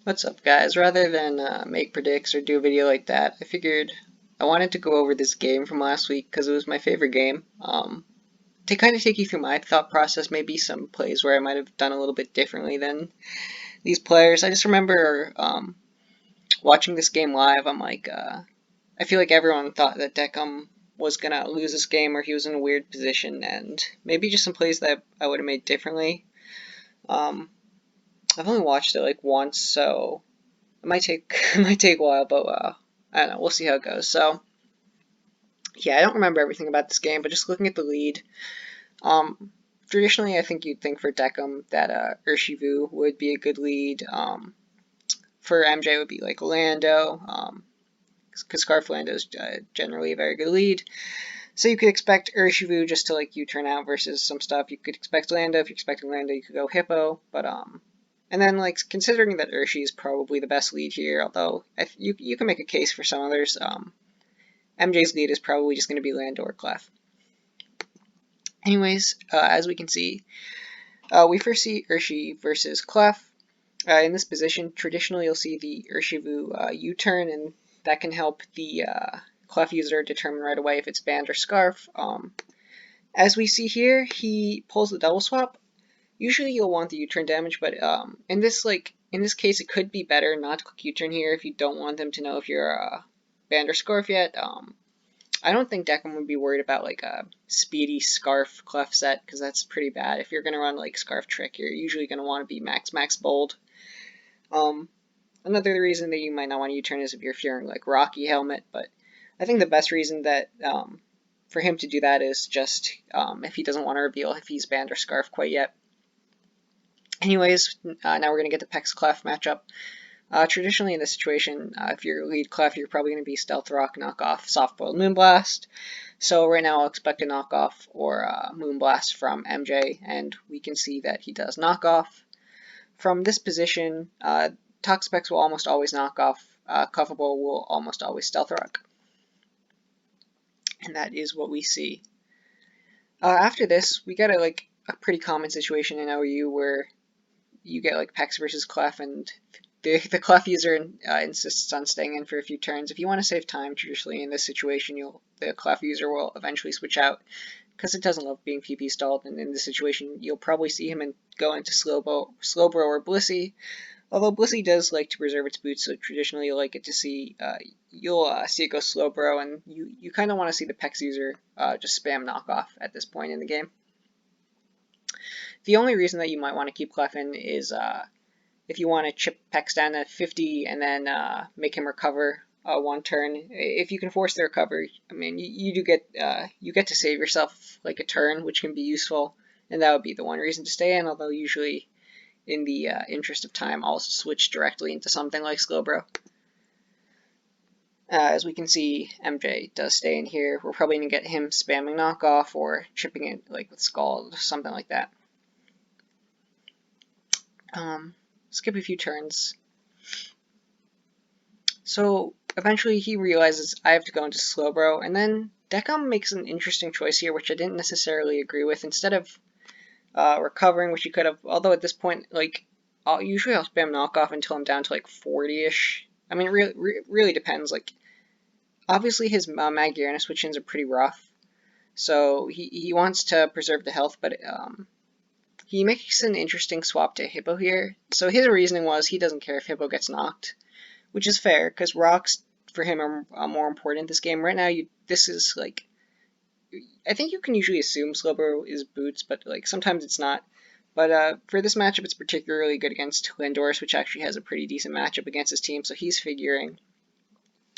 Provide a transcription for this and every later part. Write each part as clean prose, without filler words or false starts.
What's up, guys? Rather than make predicts or do a video like that, I figured I wanted to go over this game from last week because it was my favorite game. To kind of take you through my thought process, maybe some plays where I might have done a little bit differently than these players. I just remember watching this game live. I feel like everyone thought that Deckham was gonna lose this game or he was in a weird position, and maybe just some plays that I would have made differently. Um, I've only watched it like once, so it might take it might take a while, but I don't know. We'll see how it goes. So yeah, I don't remember everything about this game, but just looking at the lead, traditionally I think you'd think for Deckham that Urshivu would be a good lead. For MJ would be like Lando, because Scarf Lando is generally a very good lead. So you could expect Urshivu just to like U-turn out versus some stuff. You could expect Lando. If you're expecting Lando, you could go Hippo, but and then, like, considering that Urshi is probably the best lead here, although you can make a case for some others, MJ's lead is probably just going to be Lando or Clef. Anyways, as we can see, we first see Urshi versus Clef. In this position, traditionally you'll see the Urshivu U-turn, and that can help the Clef user determine right away if it's banned or Scarf. As we see here, he pulls the double swap. Usually you'll want the U-turn damage, but in this case, it could be better not to click U-turn here if you don't want them to know if you're banned or Scarf yet. I don't think Deckham would be worried about like a speedy Scarf Clef set because that's pretty bad. If you're gonna run like Scarf Trick, you're usually gonna want to be max bold. Another reason that you might not want to U-turn is if you're fearing like Rocky Helmet, but I think the best reason that for him to do that is just if he doesn't want to reveal if he's banned or Scarf quite yet. Anyways, now we're going to get the Pex Clef matchup. Traditionally in this situation, if you're lead Clef, you're probably going to be Stealth Rock, Knockoff, Softboiled Moonblast. So right now I'll expect a Knockoff or Moonblast from MJ, and we can see that he does Knockoff. From this position, Toxapex will almost always Knockoff, Cuffable will almost always Stealth Rock. And that is what we see. After this, we get a pretty common situation in OU where you get like Pex versus Clef, and the Clef user insists on staying in for a few turns. If you want to save time, traditionally in this situation, the Clef user will eventually switch out because it doesn't love being PP stalled. And in this situation, you'll probably see him go into Slowbro or Blissey. Although Blissey does like to preserve its boots, so traditionally you'll like it to see you'll see it go Slowbro, and you kind of want to see the Pex user just spam Knockoff at this point in the game. The only reason that you might want to keep Clef in is if you want to chip Pex down to 50 and then make him recover one turn. If you can force the recovery, I mean, you do get you get to save yourself like a turn, which can be useful, and that would be the one reason to stay in. Although usually, in the interest of time, I'll switch directly into something like Slowbro. As we can see, MJ does stay in here. We're probably going to get him spamming Knockoff or chipping it like with Scald, something like that. Skip a few turns. So eventually he realizes I have to go into Slowbro, and then Deckham makes an interesting choice here, which I didn't necessarily agree with. Instead of recovering, which he could have, although at this point, like, usually I'll spam Knockoff until I'm down to like 40-ish. I mean, really depends. Like, obviously his Magiarna switch-ins are pretty rough, so he wants to preserve the health, but he makes an interesting swap to Hippo here. So his reasoning was he doesn't care if Hippo gets knocked, which is fair because rocks for him are more important this game. Right now, this is like, I think you can usually assume Slowbro is boots, but like sometimes it's not. But for this matchup, it's particularly good against Landorus, which actually has a pretty decent matchup against his team. So he's figuring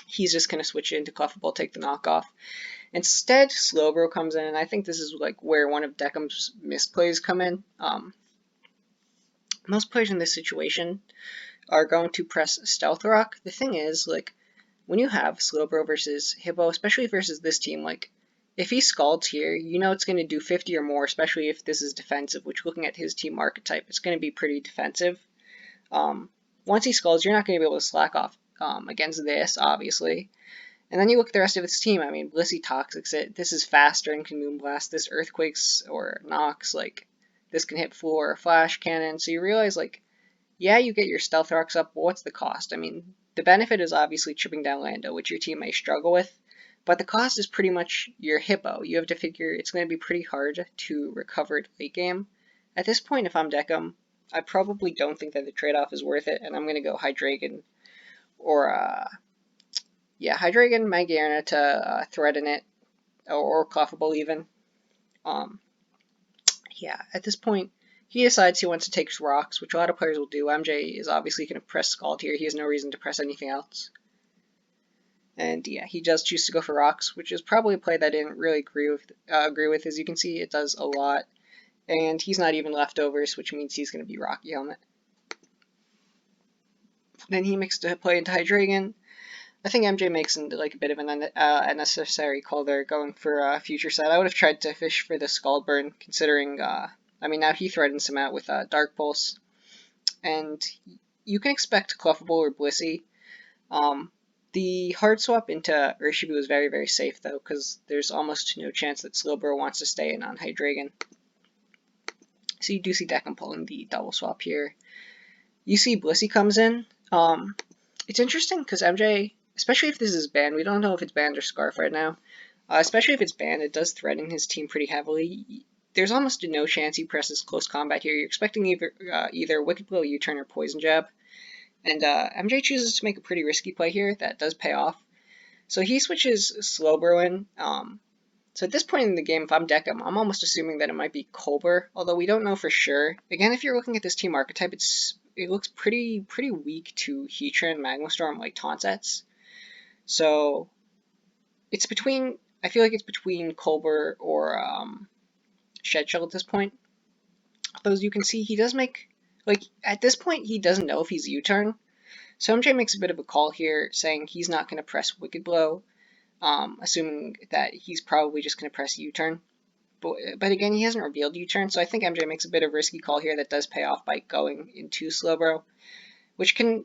he's just going to switch into Clefable, take the knockoff. Instead, Slowbro comes in, and I think this is like where one of Deckham's misplays come in. Most players in this situation are going to press Stealth Rock. The thing is, like, when you have Slowbro versus Hippo, especially versus this team, like, if he scalds here, you know it's going to do 50 or more, especially if this is defensive, which looking at his team archetype, it's going to be pretty defensive. Once he scalds, you're not going to be able to slack off against this, obviously. And then you look at the rest of its team. I mean, Blissey Toxics it. This is faster and can Moonblast. This Earthquakes or Nox, like, this can hit Floor or Flash Cannon. So you realize, like, yeah, you get your Stealth Rocks up, but what's the cost? I mean, the benefit is obviously chipping down Lando, which your team may struggle with, but the cost is pretty much your Hippo. You have to figure it's going to be pretty hard to recover it late game. At this point, if I'm Deckham, I probably don't think that the trade-off is worth it, and I'm going to go Hydreigon or, Hydreigon, Magearna to threaten it, or Clefable even. Um, yeah, at this point, he decides he wants to take rocks, which a lot of players will do. MJ is obviously going to press Scald here. He has no reason to press anything else. And yeah, he does choose to go for rocks, which is probably a play that I didn't really agree with. As you can see, it does a lot. And he's not even leftovers, which means he's going to be Rocky Helmet. Then he makes the play into Hydreigon. I think MJ makes like a bit of an unnecessary call there, going for a future set. I would have tried to fish for the Scald Burn, considering, I mean, now he threatens him out with Dark Pulse. And you can expect Clefable or Blissey. The hard swap into Urshifu is very, very safe, though, because there's almost no chance that Slowbro wants to stay in on Hydreigon. So you do see Deckham pulling the double swap here. You see Blissey comes in. It's interesting because MJ, especially if this is banned, we don't know if it's banned or Scarf right now. Especially if it's banned, it does threaten his team pretty heavily. There's almost no chance he presses close combat here. You're expecting either Wicked Blow, U-turn, or Poison Jab. And MJ chooses to make a pretty risky play here that does pay off. So he switches Slowbro in. So at this point in the game, if I'm Deckham, I'm almost assuming that it might be Colbur, although we don't know for sure. Again, if you're looking at this team archetype, it looks pretty weak to Heatran, Magma Storm, like taunt sets. So it's between, I feel like it's between Colbur or Shed Shell at this point. Although as you can see, he does make, like, at this point, he doesn't know if he's U-turn. So MJ makes a bit of a call here, saying he's not going to press Wicked Blow, assuming that he's probably just going to press U-turn. But again, he hasn't revealed U-turn, so I think MJ makes a bit of a risky call here that does pay off by going into Slowbro, which can,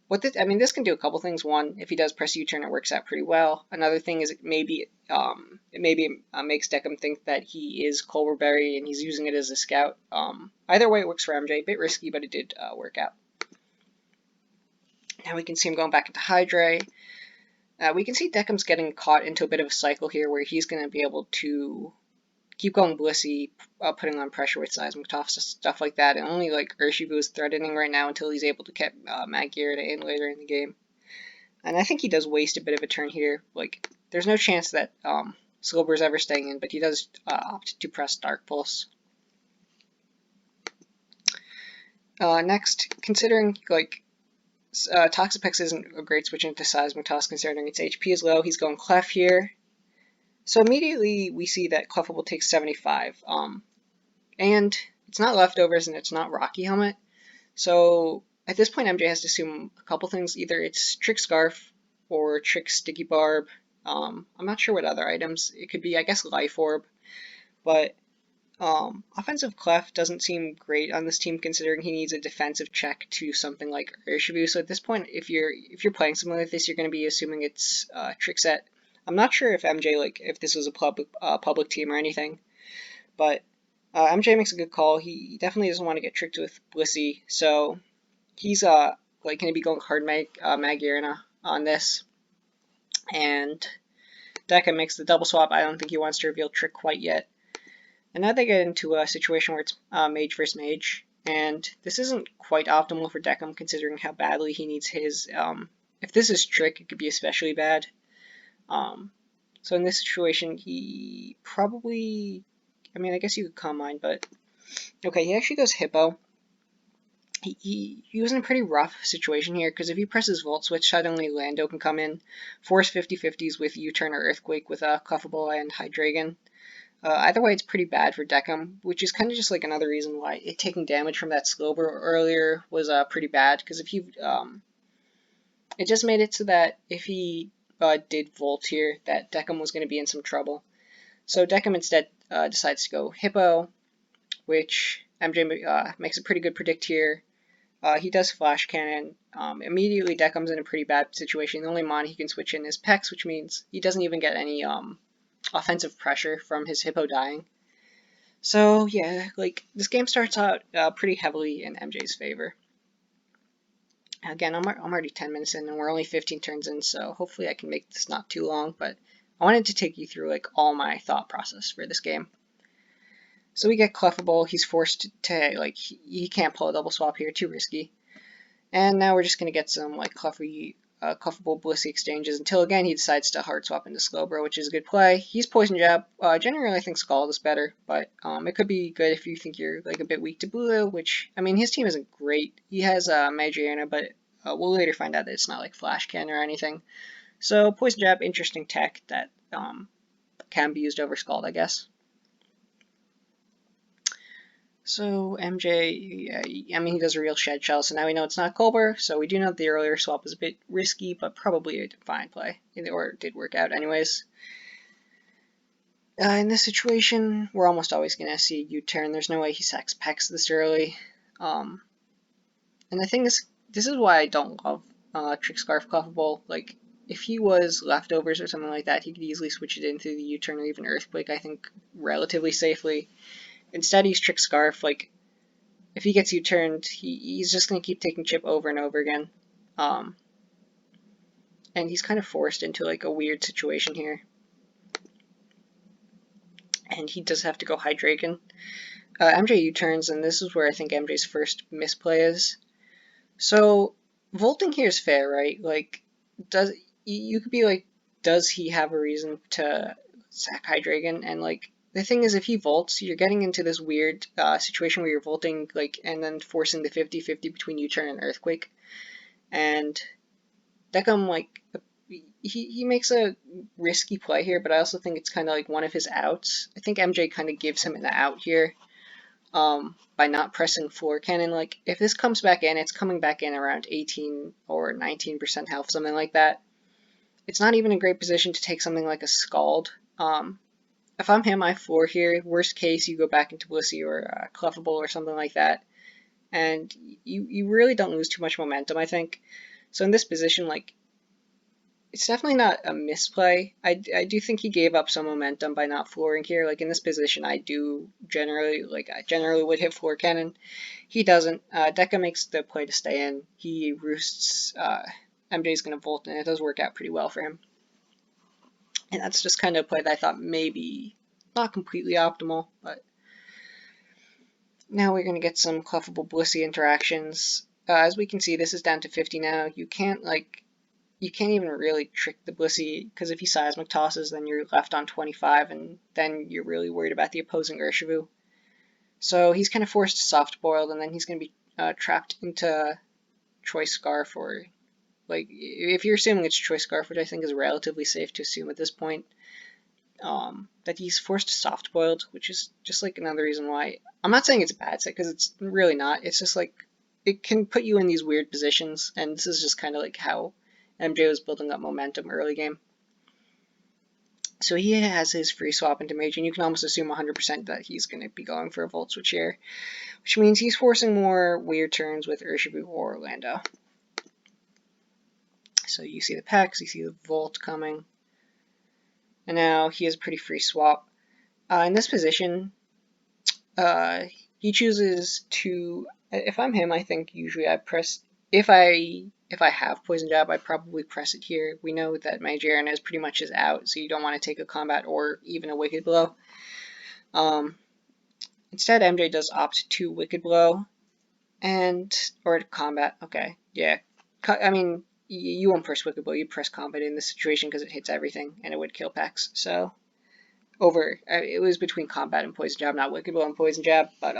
this can do a couple things. One, if he does press U-turn, it works out pretty well. Another thing is it maybe makes Deckham think that he is Colberberry and he's using it as a scout. Either way, it works for MJ. A bit risky, but it did work out. Now we can see him going back into Hydreigon. We can see Deckham's getting caught into a bit of a cycle here where he's going to be able to keep going Blissey, putting on pressure with Seismitoff, stuff like that, and only like Urshifu is threatening right now until he's able to get Magearna in later in the game. And I think he does waste a bit of a turn here. Like, there's no chance that Slowbro's ever staying in, but he does opt to press Dark Pulse. Next, considering like Toxapex isn't a great switch into Seismitoss considering its HP is low, he's going Clef here. So immediately we see that Clefable takes 75, and it's not leftovers and it's not Rocky Helmet. So at this point, MJ has to assume a couple things. Either it's Trick Scarf or Trick Sticky Barb. I'm not sure what other items. It could be, I guess, Life Orb. But offensive Clef doesn't seem great on this team considering he needs a defensive check to something like Urshifu. So at this point, if you're playing something like this, you're going to be assuming it's Trick Set. I'm not sure if MJ, if this was a public team or anything, but MJ makes a good call. He definitely doesn't want to get tricked with Blissey, so he's going to be going hard Magearna on this. And Deckham makes the double swap. I don't think he wants to reveal Trick quite yet. And now they get into a situation where it's Mage versus Mage, and this isn't quite optimal for Deckham considering how badly he needs his. If this is Trick, it could be especially bad. So in this situation, he probably, I guess you could Calm Mind, but okay, he actually goes Hippo. He was in a pretty rough situation here, because if he presses Volt Switch, suddenly Lando can come in, force 50-50s with U-turn or Earthquake with Clefable and Hydreigon. Either way, it's pretty bad for Deckham, which is kind of just like another reason why taking damage from that Slowbro earlier was pretty bad, because if he, it just made it so that if he did Volt here, that Deckham was going to be in some trouble. So Deckham instead decides to go Hippo, which MJ makes a pretty good predict here. He does Flash Cannon. Immediately Deckham's in a pretty bad situation. The only mon he can switch in is Pex, which means he doesn't even get any offensive pressure from his Hippo dying. So yeah, this game starts out pretty heavily in MJ's favor. Again, I'm already 10 minutes in and we're only 15 turns in, so hopefully I can make this not too long, but I wanted to take you through like all my thought process for this game. So we get Clefable, he's forced to, like, he can't pull a double swap here, too risky. And now we're just going to get some like Clefable Blissey exchanges until again he decides to hard swap into Slowbro, which is a good play. He's Poison Jab. Generally I think Scald is better, but it could be good if you think you're like a bit weak to Blue, which, I mean, his team isn't great. He has Magiana, but we'll later find out that it's not like Flash Can or anything. So Poison Jab, interesting tech that can be used over Scald, I guess. So MJ, I mean, he does a real Shed Shell, so now we know it's not Colbur, so we do know the earlier swap was a bit risky, but probably a fine play, or it did work out anyways. In this situation, we're almost always going to see a U-turn. There's no way he sacks Pex this early. And the thing is, this is why I don't love Trick Scarf Clefable. Like, if he was Leftovers or something like that, he could easily switch it in through the U-turn or even Earthquake, I think, relatively safely. Instead, he's Trick Scarf. Like, if he gets U-turned, he's just going to keep taking chip over and over again. And he's kind of forced into like a weird situation here. And he does have to go Hydreigon. MJ U-turns, and this is where I think MJ's first misplay is. So, Volting here is fair, right? Like, you could be like, does he have a reason to sack Hydreigon? And like, the thing is, if he volts, you're getting into this weird situation where you're volting, like, and then forcing the 50-50 between U-turn and Earthquake. And Deckham, like, he makes a risky play here, but I also think it's kind of like one of his outs. I think MJ kind of gives him an out here by not pressing Floor Cannon. Like, if this comes back in, it's coming back in around 18 or 19% health, something like that. It's not even a great position to take something like a Scald. If I'm him, I floor here. Worst case, you go back into Blissey or Clefable or something like that. And you really don't lose too much momentum, I think. So in this position, like, it's definitely not a misplay. I do think he gave up some momentum by not flooring here. Like, in this position, I generally would hit Floor Cannon. He doesn't. Deca makes the play to stay in. He roosts. MJ's going to Volt, and it does work out pretty well for him. And that's just kind of a play that I thought maybe not completely optimal, but now we're going to get some Clefable Blissey interactions. As we can see, this is down to 50 now. You can't even really trick the Blissey, because if he Seismic tosses, then you're left on 25, and then you're really worried about the opposing Urshifu. So he's kind of forced to Soft Boiled, and then he's going to be trapped into Choice Scarf, or, like, if you're assuming it's Choice Scarf, which I think is relatively safe to assume at this point, that he's forced to Soft Boiled, which is just like another reason why. I'm not saying it's a bad set, because it's really not. It's just like, it can put you in these weird positions, and this is just kind of like how MJ was building up momentum early game. So he has his free swap into Mage, and you can almost assume 100% that he's going to be going for a Volt Switch here, which means he's forcing more weird turns with Urshifu or Orlando. So you see the Pex, you see the Volt coming, and now he has a pretty free swap. In this position, he chooses to, if I'm him, I think usually I press, if I have Poison Jab, I probably press it here. We know that Magiarena is pretty much out, so you don't want to take a Combat or even a Wicked Blow. Instead, MJ does opt to Wicked Blow, or Combat. Okay, yeah. I mean, you won't press Wicked Blow, you press Combat in this situation because it hits everything, and it would kill Pex. So, it was between Combat and Poison Jab, not Wicked Blow and Poison Jab, but,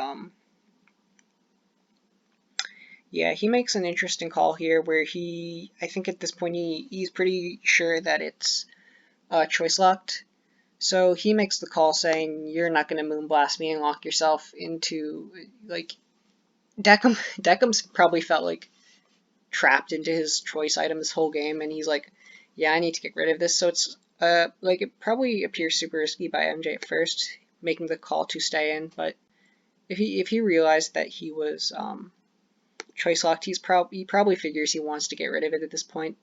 yeah, he makes an interesting call here where I think at this point he's pretty sure that it's choice locked. So he makes the call saying, you're not going to Moonblast me and lock yourself into, like, Deckham's probably felt like trapped into his choice item this whole game, and he's like, yeah, I need to get rid of this. So it's, like, it probably appears super risky by MJ at first, making the call to stay in, but if he realized that he was, choice locked, he probably figures he wants to get rid of it at this point.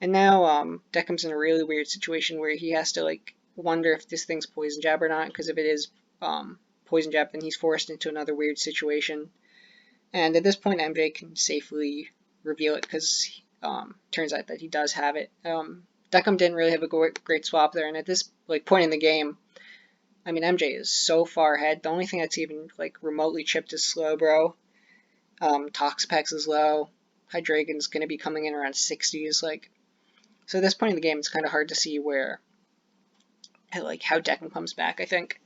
And now Deckham's in a really weird situation where he has to like wonder if this thing's Poison Jab or not, because if it is Poison Jab, then he's forced into another weird situation. And at this point, MJ can safely reveal it because turns out that he does have it. Deckham didn't really have a great swap there, and at this point in the game, I mean, MJ is so far ahead. The only thing that's even remotely chipped is Slowbro. Toxapex is low. Hydreigon's going to be coming in around 60s. So at this point in the game, it's kind of hard to see where, how Deckham comes back. I think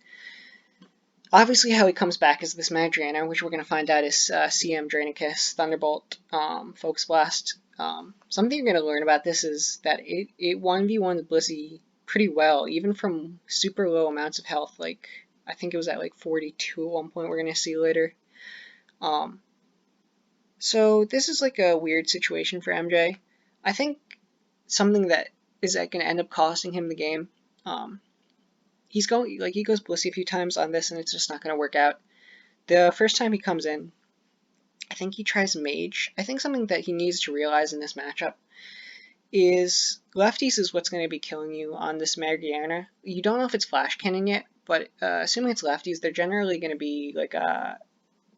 obviously how he comes back is this Magriana, which we're going to find out is CM Drainicus, Thunderbolt, Focus Blast. Something you're going to learn about this is that it 1v1 Blissey pretty well, even from super low amounts of health. I think it was at 42 at one point. We're going to see later. So this is a weird situation for MJ. I think something that is going to end up costing him the game. He goes Blissey a few times on this, and it's just not going to work out. The first time he comes in, I think he tries Mage. I think something that he needs to realize in this matchup is lefties is what's going to be killing you on this Magriana. You don't know if it's Flash Cannon yet, but assuming it's lefties, they're generally going to be a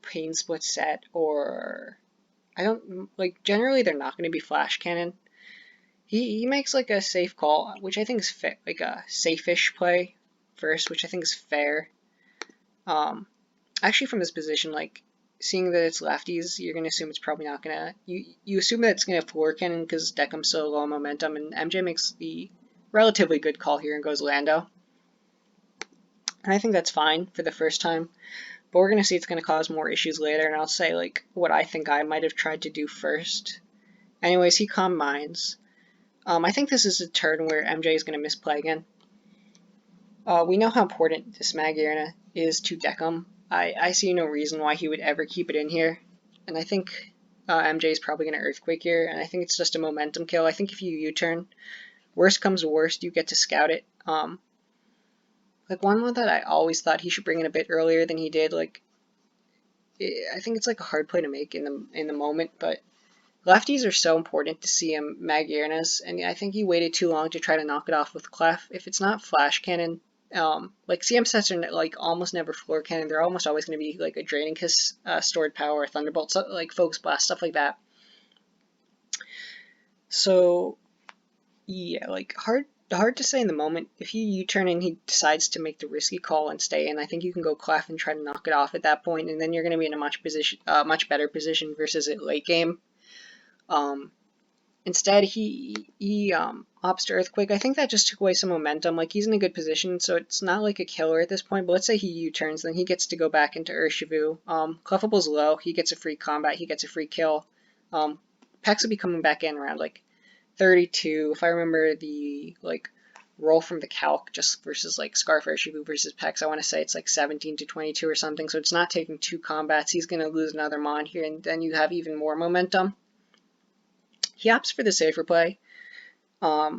Pain Split set, or generally they're not going to be Flash Cannon. He makes a safe call, which I think is a safe-ish play first, which I think is fair. Actually, from this position, seeing that it's lefties, you're going to assume it's probably not going to... You assume that it's going to floor cannon because Deckham's so low on momentum, and MJ makes the relatively good call here and goes Lando. And I think that's fine for the first time, but we're going to see it's going to cause more issues later, and I'll say what I think I might have tried to do first. Anyways, he Calm Minds. I think this is a turn where MJ is going to misplay again. We know how important this Magriana is to Deckham. I see no reason why he would ever keep it in here, and I think MJ is probably going to Earthquake here, and I think it's just a momentum kill. I think if you U-turn, worst comes to worst, you get to scout it. One that I always thought he should bring in a bit earlier than he did. I think it's a hard play to make in the moment, but lefties are so important to CM Magrianas, and I think he waited too long to try to knock it off with Clef. If it's not Flash Cannon, CM sets are almost never floor cannon. They're almost always going to be a Draining Kiss, Stored Power, Thunderbolt, Focus Blast, stuff like that. So yeah, hard to say in the moment. If you U-turn and he decides to make the risky call and stay in, I think you can go Clef and try to knock it off at that point, and then you're going to be in a much better position versus a late game. Instead, he opts to Earthquake. I think that just took away some momentum. He's in a good position, so it's not a killer at this point, but let's say he U-turns, then he gets to go back into Urshifu. Clefable's low, he gets a free combat, he gets a free kill. Pex will be coming back in around 32, if I remember the roll from the calc, just versus Scarf Urshifu versus Pex, I want to say it's 17 to 22 or something, so it's not taking 2 combats. He's going to lose another Mon here, and then you have even more momentum. He opts for the safer play. I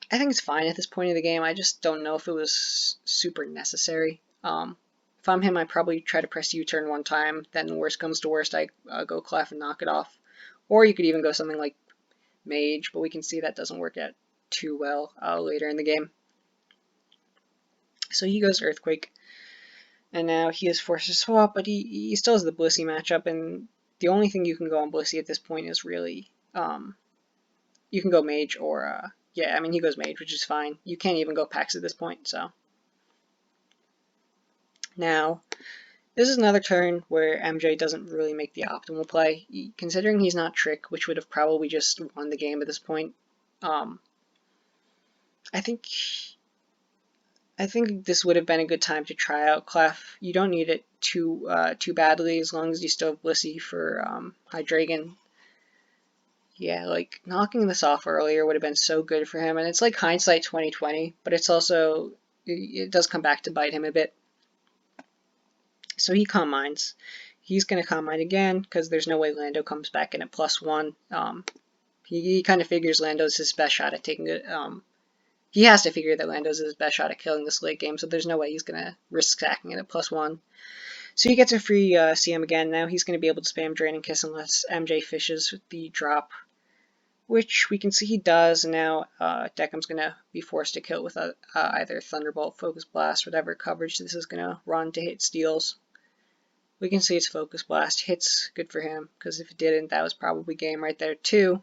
think it's fine at this point of the game. I just don't know if it was super necessary. If I'm him, I probably try to press U-turn one time, then worst comes to worst, I go Clef and knock it off. Or you could even go something like Mage, but we can see that doesn't work out too well later in the game. So he goes Earthquake, and now he is forced to swap, but he still has the Blissey matchup, and the only thing you can go on Blissey at this point is really... you can go Mage or, yeah, I mean, he goes Mage, which is fine. You can't even go Pex at this point, so. Now, this is another turn where MJ doesn't really make the optimal play. Considering he's not Trick, which would have probably just won the game at this point, I think this would have been a good time to try out Clef. You don't need it too badly, as long as you still have Blissey for Hydreigon. Yeah, knocking this off earlier would have been so good for him, and it's hindsight 2020, but it's also, it does come back to bite him a bit. So he Calm Minds. He's going to Calm Mind again, because there's no way Lando comes back in at +1. He kind of figures Lando's his best shot at taking it. He has to figure that Lando's his best shot at killing this late game, so there's no way he's going to risk stacking it at +1. So he gets a free CM again. Now he's going to be able to spam Draining Kiss unless MJ fishes with the drop, which we can see he does, and now Deckham's going to be forced to kill with either Thunderbolt, Focus Blast, whatever coverage this is going to run to hit steals. We can see its Focus Blast hits, good for him, because if it didn't, that was probably game right there too.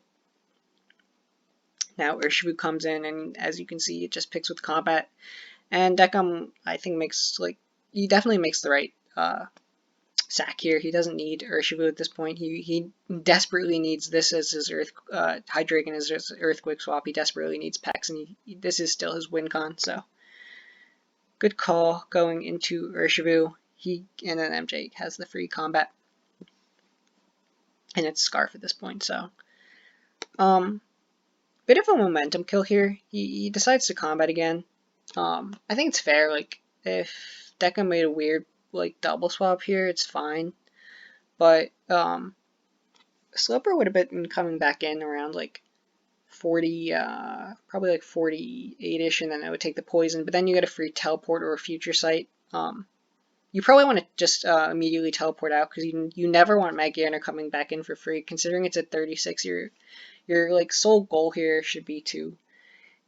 Now Urshifu comes in, and as you can see, it just picks with combat. And Deckham, I think, he definitely makes the right sack here. He doesn't need Urshifu at this point. He desperately needs this as his Hydreigon as his Earthquake swap. He desperately needs Pex, and this is still his win con, so good call going into Urshifu. And then MJ has the free combat. And it's Scarf at this point, so bit of a momentum kill here. He decides to combat again. I think it's fair. Like, if Deca made a weird double swap here, it's fine. But Slowbro would have been coming back in around 40, probably 48-ish, and then I would take the poison. But then you get a free teleport or a future sight. You probably want to just immediately teleport out, because you never want Magiana coming back in for free. Considering it's at 36, your sole goal here should be to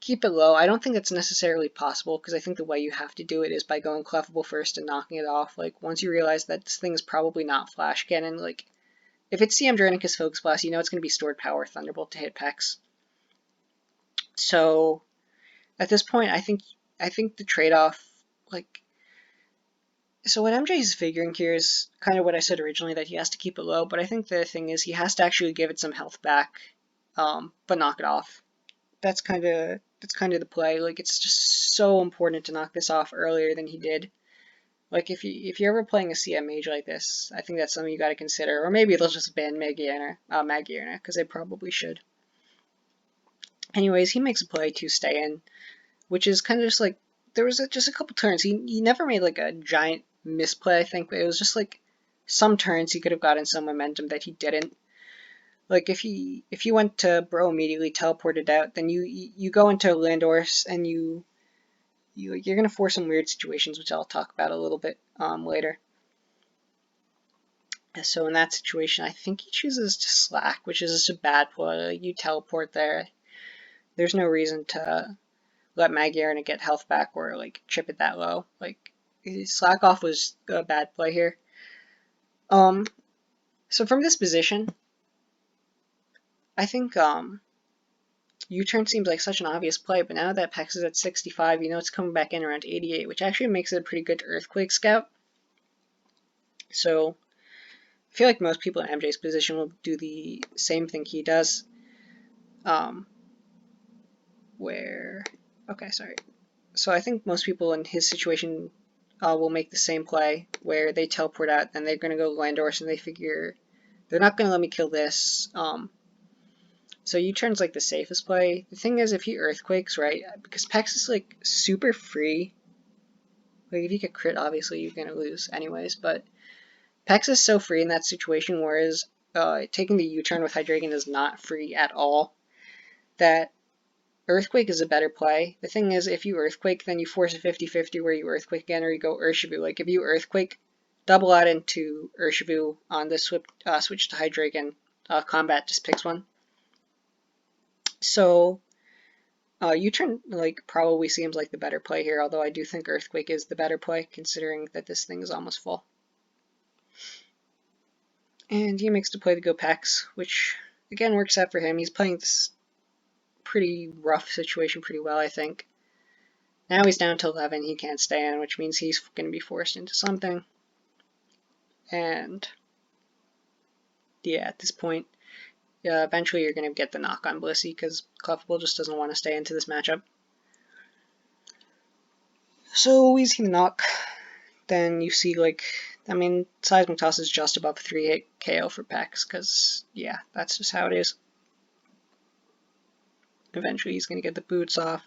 keep it low. I don't think that's necessarily possible, because I think the way you have to do it is by going Clefable first and knocking it off. Once you realize that this thing is probably not Flash Cannon, if it's CM Dranica's Focus Blast, you know it's going to be Stored Power Thunderbolt to hit Pex. So at this point, I think the trade-off, so what MJ is figuring here is kind of what I said originally, that he has to keep it low, but I think the thing is he has to actually give it some health back, but knock it off. That's kind of the play. It's just so important to knock this off earlier than he did. If you're ever playing a CM mage like this, I think that's something you got to consider. Or maybe they'll just ban Magiana, because they probably should. Anyways, he makes a play to stay in, which is kind of just there was just a couple turns. He never made a giant misplay, I think, but it was just some turns he could have gotten some momentum that he didn't. If you went to Bro immediately teleported out, then you go into Landorus and you're gonna force some weird situations, which I'll talk about a little bit later. So in that situation, I think he chooses to Slack, which is just a bad play. You teleport there. There's no reason to let Magiana get health back or chip it that low. Slack off was a bad play here. So from this position, I think U-turn seems like such an obvious play, but now that Pex is at 65, you know it's coming back in around 88, which actually makes it a pretty good Earthquake scout. So I feel like most people in MJ's position will do the same thing he does. So I think most people in his situation will make the same play, where they teleport out, then they're going to go Landorus, and they figure they're not going to let me kill this. So U-turn's the safest play. The thing is, if he Earthquakes, right, because Pex is super free. If you get crit, obviously you're going to lose anyways, but Pex is so free in that situation, whereas taking the U-turn with Hydreigon is not free at all, that Earthquake is a better play. The thing is, if you Earthquake, then you force a 50-50 where you Earthquake again, or you go Urshifu. If you Earthquake, double out into Urshifu on the switch to Hydreigon, combat just picks one. So U-turn probably seems like the better play here, although I do think Earthquake is the better play, considering that this thing is almost full. And he makes the play to go Pex, which again works out for him. He's playing this pretty rough situation pretty well, I think. Now he's down to 11, he can't stay in, which means he's going to be forced into something. And yeah, at this point, eventually you're going to get the knock on Blissey, because Clefable just doesn't want to stay into this matchup. So we see the knock. Then you see Seismic Toss is just above 3-hit KO for Pex, because yeah, that's just how it is. Eventually he's going to get the boots off.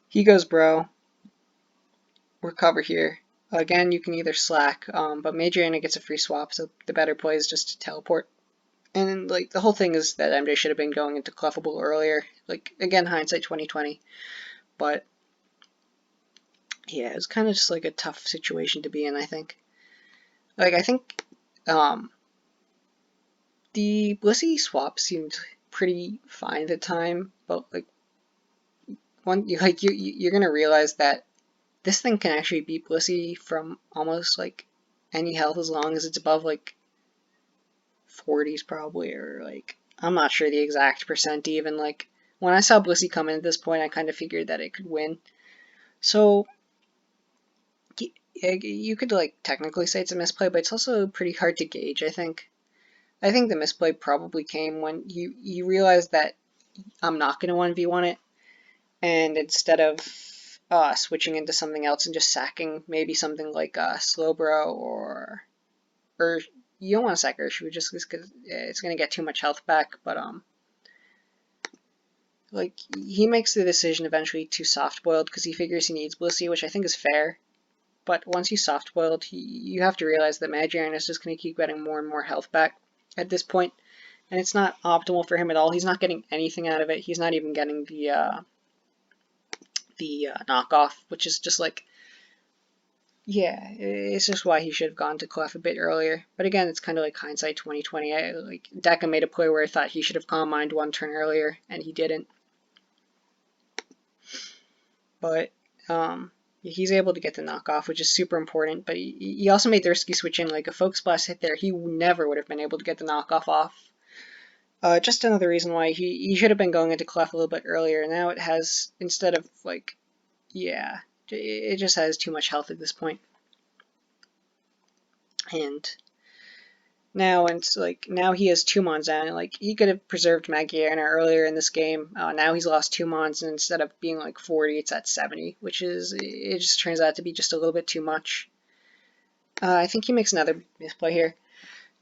He goes Bro. Recover here. Again, you can either Slack, but Magiana gets a free swap, so the better play is just to teleport. And the whole thing is that MJ should have been going into Clefable earlier. Again, hindsight 2020. But yeah, it was kind of just a tough situation to be in, I think. I think the Blissey swap seemed pretty fine at the time, but you're gonna realize that this thing can actually beat Blissey from almost any health as long as it's above like 40s probably, or like, I'm not sure the exact percent even. Like, when I saw Blissey come in at this point, I kind of figured that it could win. So, you could like technically say it's a misplay, but it's also pretty hard to gauge, I think. I think the misplay probably came when you realized that I'm not going to 1v1 it, and instead of switching into something else and just sacking maybe something like Slowbro or you don't want to sack Urshifu just because it's going to get too much health back, but like, he makes the decision eventually to soft-boiled because he figures he needs Blissey, which I think is fair. But once he's soft-boiled, you have to realize that Magikarp is just going to keep getting more and more health back at this point, and it's not optimal for him at all. He's not getting anything out of it. He's not even getting the knockoff, which is just like, yeah, it's just why he should have gone to Clef a bit earlier. But again, it's kind of like hindsight 2020. Like, Deca made a play where I thought he should have Calm Mind one turn earlier, and he didn't. But he's able to get the knockoff, which is super important. But he also made the risky switch in. Like, a Focus Blast hit there, he never would have been able to get the knockoff off. Just another reason why he should have been going into Clef a little bit earlier. Now it has, instead of like, yeah, it just has too much health at this point. And now, now he has 2 Mons down, and like, he could have preserved Magikarp earlier in this game. Now he's lost 2 Mons, and instead of being like 40, it's at 70, which is, it just turns out to be just a little bit too much. I think he makes another misplay here.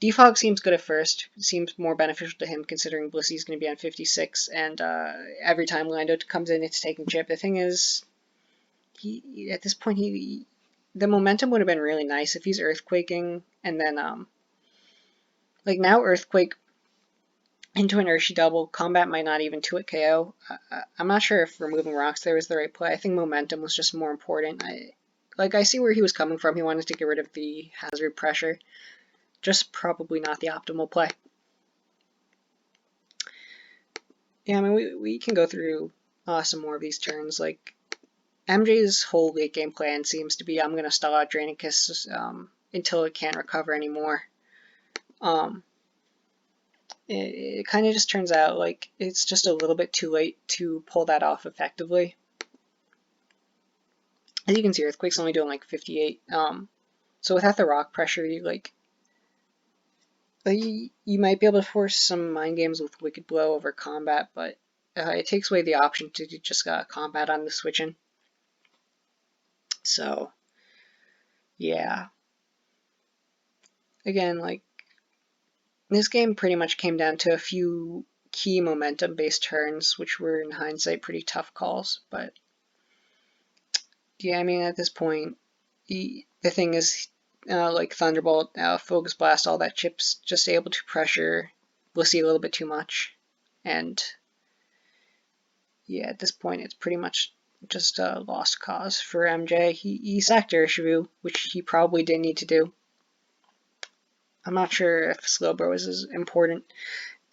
Defog seems good at first. It seems more beneficial to him considering Blissey's going to be on 56, and every time Lando comes in, it's taking chip. The thing is, at this point, the momentum would have been really nice if he's Earthquaking, and then like, now Earthquake into an Urshi double, combat might not even 2-hit KO. I'm not sure if removing rocks there was the right play. I think momentum was just more important. I see where he was coming from. He wanted to get rid of the hazard pressure. Just probably not the optimal play. Yeah, I mean, we can go through some more of these turns. Like, MJ's whole late game plan seems to be, I'm going to stall out Drainicus until it can't recover anymore. It kind of just turns out like it's just a little bit too late to pull that off effectively. As you can see, Earthquake's only doing like 58. So without the rock pressure, you might be able to force some mind games with Wicked Blow over combat, but it takes away the option to just combat on the switch-in. So, yeah. Again, like, this game pretty much came down to a few key momentum-based turns, which were in hindsight pretty tough calls, but yeah, I mean, at this point, the thing is, like Thunderbolt, Focus Blast, all that chip's just able to pressure Blissey a little bit too much, and yeah, at this point, it's pretty much just a lost cause for MJ. He sacked Urshifu, which he probably didn't need to do. I'm not sure if Slowbro is as important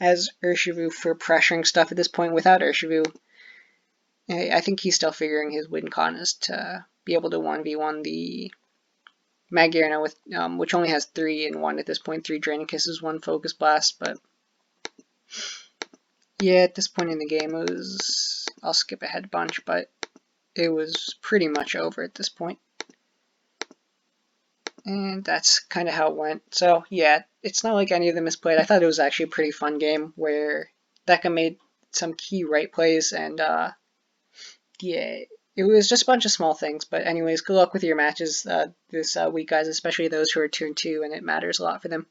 as Urshifu for pressuring stuff at this point. Without Urshifu, I think he's still figuring his win con is to be able to 1v1 the Magikarp with which only has 3 in 1 at this point, 3 Drainicus's, 1 Focus Blast, but yeah, at this point in the game, it was, I'll skip ahead a bunch, but it was pretty much over at this point. And that's kind of how it went. So yeah, it's not like any of them is played. I thought it was actually a pretty fun game where Deca made some key right plays, and yeah, it was just a bunch of small things. But anyways, good luck with your matches this week, guys, especially those who are 2-2, and it matters a lot for them.